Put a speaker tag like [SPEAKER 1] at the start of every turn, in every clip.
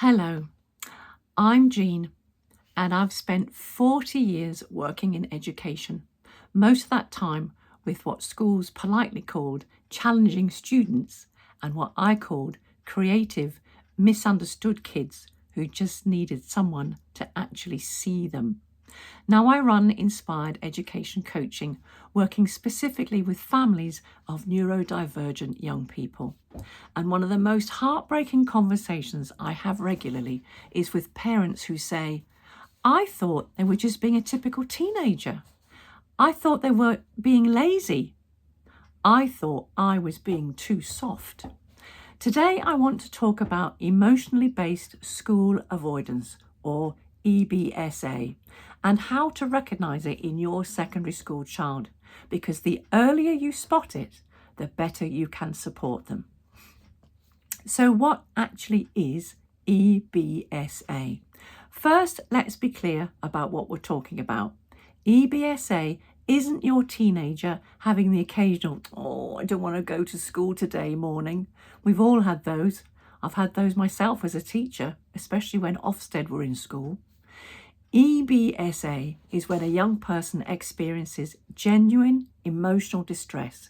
[SPEAKER 1] Hello, I'm Jean, and I've spent 40 years working in education, most of that time with what schools politely called challenging students and what I called creative, misunderstood kids who just needed someone to actually see them. Now I run Inspired Education Coaching, working specifically with families of neurodivergent young people. And one of the most heartbreaking conversations I have regularly is with parents who say, I thought they were just being a typical teenager. I thought they were being lazy. I thought I was being too soft. Today I want to talk about emotionally based school avoidance, or EBSA, and how to recognise it in your secondary school child, because the earlier you spot it, the better you can support them. So what actually is EBSA? First, let's be clear about what we're talking about. EBSA isn't your teenager having the occasional, I don't want to go to school today morning. We've all had those. I've had those myself as a teacher, especially when Ofsted were in school. EBSA is when a young person experiences genuine emotional distress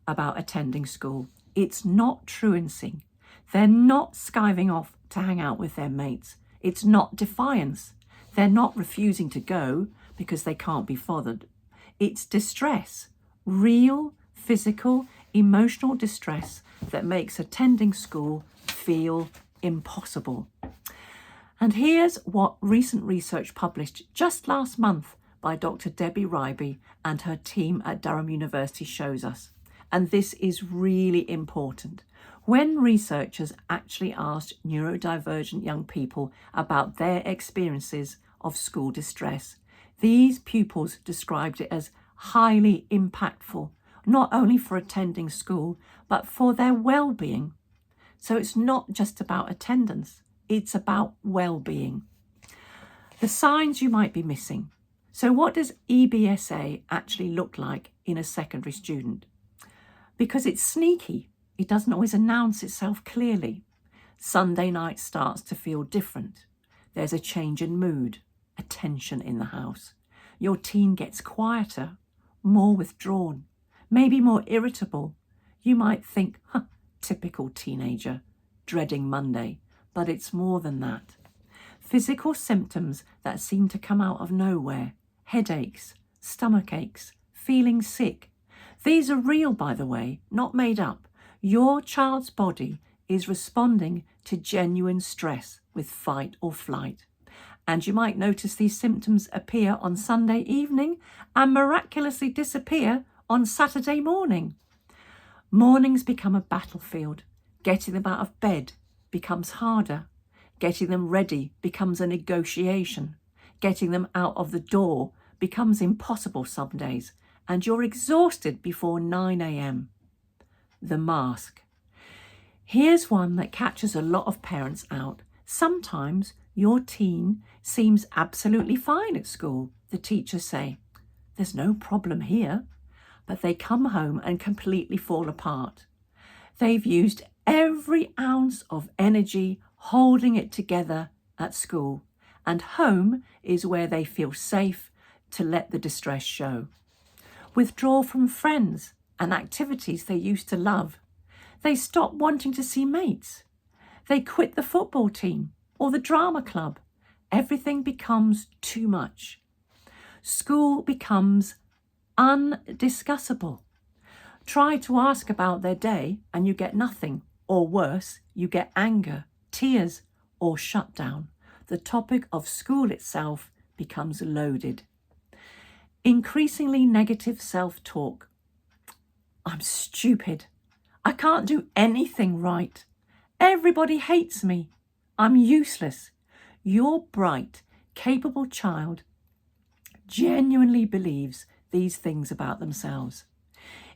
[SPEAKER 1] about attending school. It's not truancy. They're not skiving off to hang out with their mates. It's not defiance. They're not refusing to go because they can't be bothered. It's distress, real, physical, emotional distress that makes attending school feel impossible. And here's what recent research published just last month by Dr. Debbie Ryby and her team at Durham University shows us. And this is really important. When researchers actually asked neurodivergent young people about their experiences of school distress, these pupils described it as highly impactful, not only for attending school, but for their well-being. So it's not just about attendance, it's about well-being. The signs you might be missing. So what does EBSA actually look like in a secondary student? Because it's sneaky, it doesn't always announce itself clearly. Sunday night starts to feel different. There's a change in mood, a tension in the house. Your teen gets quieter, more withdrawn, maybe more irritable. You might think, typical teenager, dreading Monday, but it's more than that. Physical symptoms that seem to come out of nowhere, headaches, stomach aches, feeling sick. These are real, by the way, not made up. Your child's body is responding to genuine stress with fight or flight. And you might notice these symptoms appear on Sunday evening and miraculously disappear on Saturday morning. Mornings become a battlefield. Getting them out of bed becomes harder. Getting them ready becomes a negotiation. Getting them out of the door becomes impossible some days, and you're exhausted before 9 a.m. The mask. Here's one that catches a lot of parents out. Sometimes your teen seems absolutely fine at school. The teachers say, there's no problem here, but they come home and completely fall apart. They've used every ounce of energy holding it together at school, and home is where they feel safe to let the distress show. Withdraw from friends and activities they used to love. They stop wanting to see mates. They quit the football team or the drama club. Everything becomes too much. School becomes undiscussable. Try to ask about their day and you get nothing, or worse, you get anger, tears, or shutdown. The topic of school itself becomes loaded. Increasingly negative self-talk. I'm stupid. I can't do anything right. Everybody hates me. I'm useless. Your bright, capable child genuinely believes these things about themselves.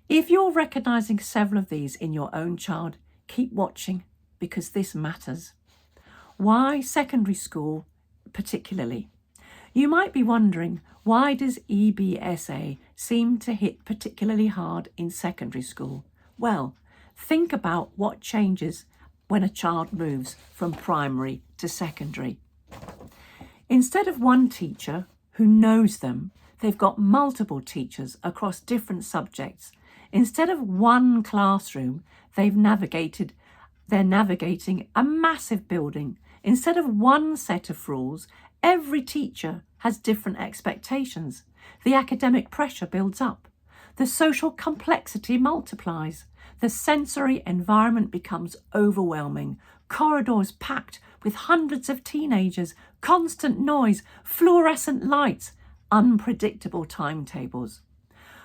[SPEAKER 1] If you're recognizing several of these in your own child, keep watching, because this matters. Why secondary school particularly? You might be wondering, why does EBSA seem to hit particularly hard in secondary school? Well, think about what changes when a child moves from primary to secondary. Instead of one teacher who knows them, they've got multiple teachers across different subjects. Instead of one classroom, they're navigating a massive building. Instead of one set of rules, every teacher has different expectations. The academic pressure builds up. The social complexity multiplies. The sensory environment becomes overwhelming. Corridors packed with hundreds of teenagers, constant noise, fluorescent lights, unpredictable timetables.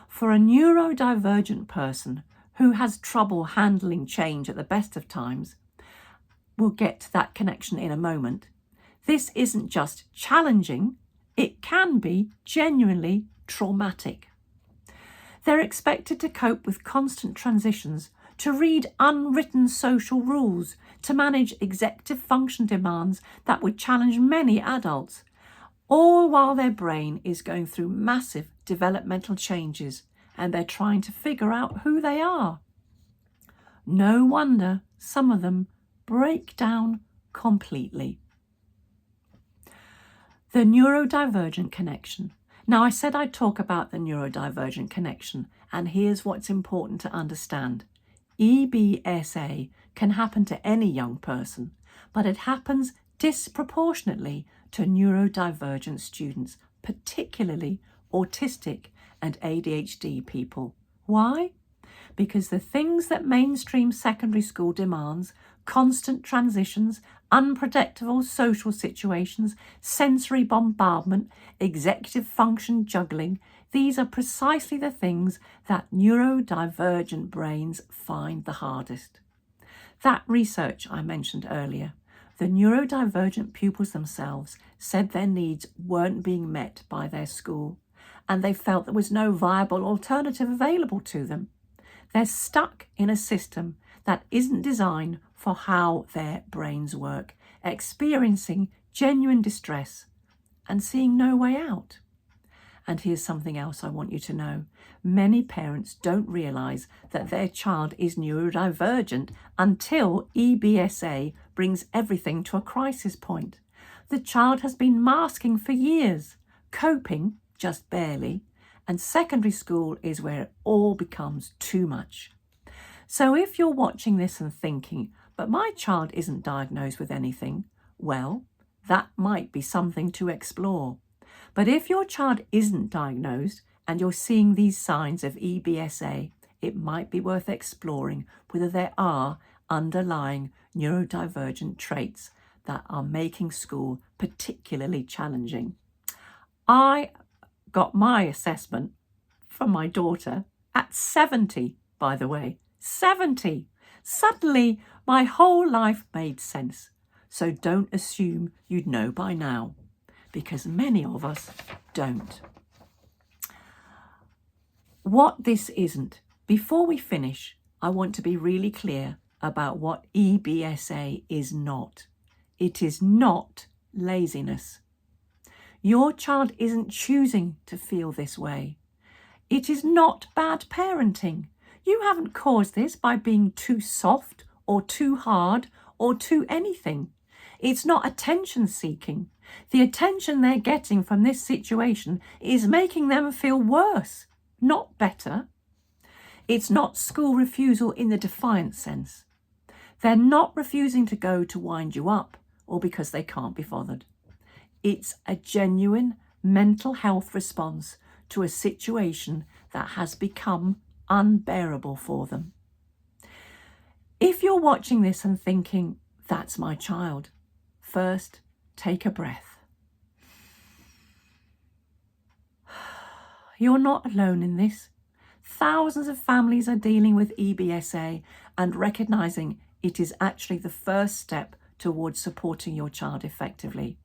[SPEAKER 1] For a neurodivergent person who has trouble handling change at the best of times, we'll get to that connection in a moment, this isn't just challenging, it can be genuinely traumatic. They're expected to cope with constant transitions, to read unwritten social rules, to manage executive function demands that would challenge many adults, all while their brain is going through massive developmental changes and they're trying to figure out who they are. No wonder some of them break down completely. The neurodivergent connection. Now, I said I'd talk about the neurodivergent connection, and here's what's important to understand. EBSA can happen to any young person, but it happens disproportionately to neurodivergent students, particularly autistic and ADHD people. Why? Because the things that mainstream secondary school demands, constant transitions, unpredictable social situations, sensory bombardment, executive function juggling, these are precisely the things that neurodivergent brains find the hardest. That research I mentioned earlier, the neurodivergent pupils themselves said their needs weren't being met by their school, and they felt there was no viable alternative available to them. They're stuck in a system that isn't designed for how their brains work, experiencing genuine distress and seeing no way out. And here's something else I want you to know. Many parents don't realise that their child is neurodivergent until EBSA brings everything to a crisis point. The child has been masking for years, coping just barely, and secondary school is where it all becomes too much. So if you're watching this and thinking, but my child isn't diagnosed with anything, well, that might be something to explore. But if your child isn't diagnosed and you're seeing these signs of EBSA, it might be worth exploring whether there are underlying neurodivergent traits that are making school particularly challenging. I got my assessment from my daughter at 70, by the way. 70! Suddenly, my whole life made sense. So don't assume you'd know by now, because many of us don't. What this isn't. Before we finish, I want to be really clear about what EBSA is not. It is not laziness. Your child isn't choosing to feel this way. It is not bad parenting. You haven't caused this by being too soft or too hard or too anything. It's not attention seeking. The attention they're getting from this situation is making them feel worse, not better. It's not school refusal in the defiance sense. They're not refusing to go to wind you up or because they can't be bothered. It's a genuine mental health response to a situation that has become unbearable for them. If you're watching this and thinking, that's my child, first, take a breath. You're not alone in this. Thousands of families are dealing with EBSA and recognising it is actually the first step towards supporting your child effectively.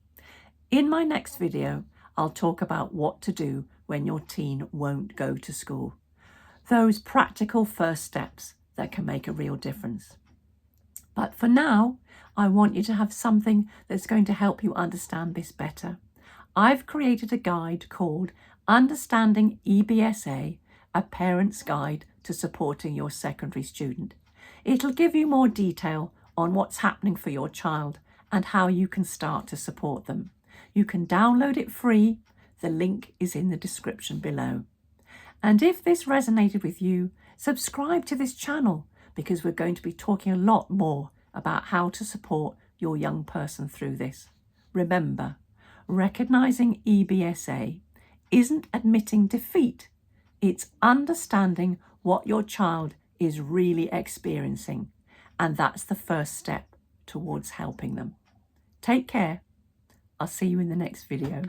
[SPEAKER 1] In my next video, I'll talk about what to do when your teen won't go to school. Those practical first steps that can make a real difference. But for now, I want you to have something that's going to help you understand this better. I've created a guide called Understanding EBSA, a Parent's Guide to Supporting Your Secondary Student. It'll give you more detail on what's happening for your child and how you can start to support them. You can download it free. The link is in the description below. And if this resonated with you, subscribe to this channel because we're going to be talking a lot more about how to support your young person through this. Remember, recognizing EBSA isn't admitting defeat. It's understanding what your child is really experiencing. And that's the first step towards helping them. Take care. I'll see you in the next video.